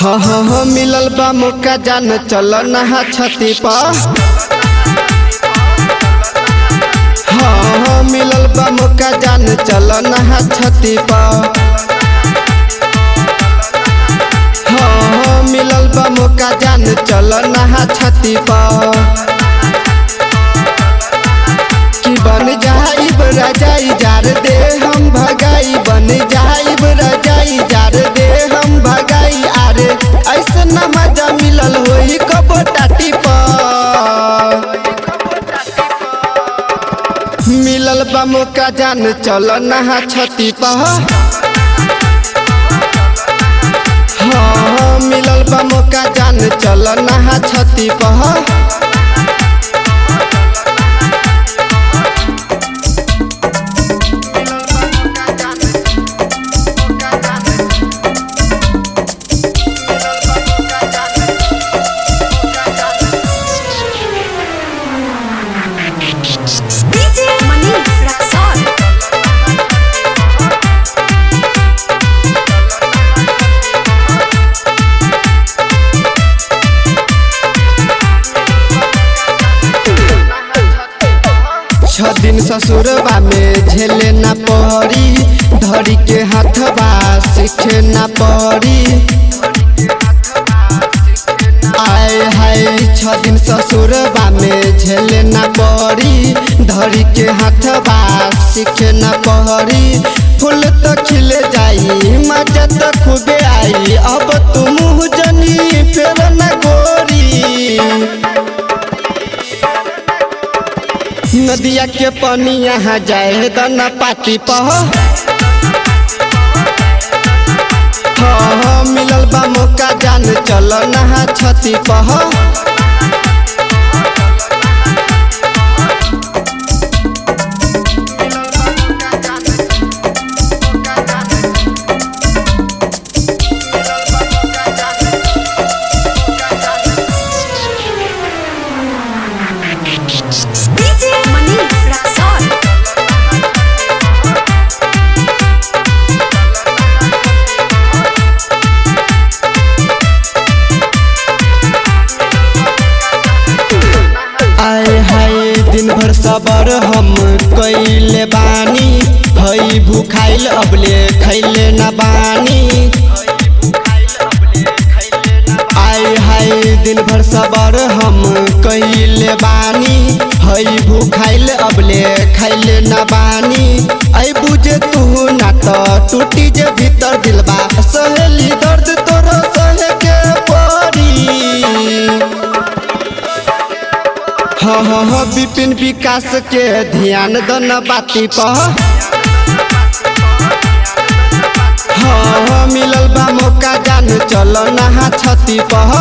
हाँ हाँ हाँ मिलल बा मौका जान चल नहा छती पा। हाँ हाँ मिलल बा मौका जान चल नहा छती पा। हाँ हाँ मिलल बा मौका जान चल नहा छती पा। कि बन जाइब रजाई जार दे हम भगाई, बन जाइब रजाई जार दे हम भगाई। आरे ऐसे न मजा मिलल होई कबो टाटी पर। मिलल बा मौका जान चल नहा छती पर। हाँ मिलल बा मौका जान चल नहा छती पर। छ दिन ससुरबा में झेले न पड़ी, धरी के हाथबा सीखे न पड़ी। आए हाय छ दिन ससुरबा में झेले न पड़ी, धरी के हाथबा सीखे न पड़ी। फूल तो खिले जाई मजा तो खूबे आई, अब तुम जनी फेर न गोरी। नदिया के पानी यहाँ जाए दना पाती पह। हाँ मिलल बा मौका जान चल नहा छती पह। दिन भर सबर हम कैले बानी, हई भूखाइल अबले खैले न बानी। आए हाय दिन भर सबर हम कैले बानी, हई भूखाइल अबले खैले न बानी। आई बुझे तू ना तो टूटी जे भीतर दिलबा, सहेली दर्द तोरो सहे के पड़ी। हाँ हाँ हाँ विपिन विकास के ध्यान दन बाती पह। हाँ हाँ मिलल बा मौका जान चल नहा छती पह।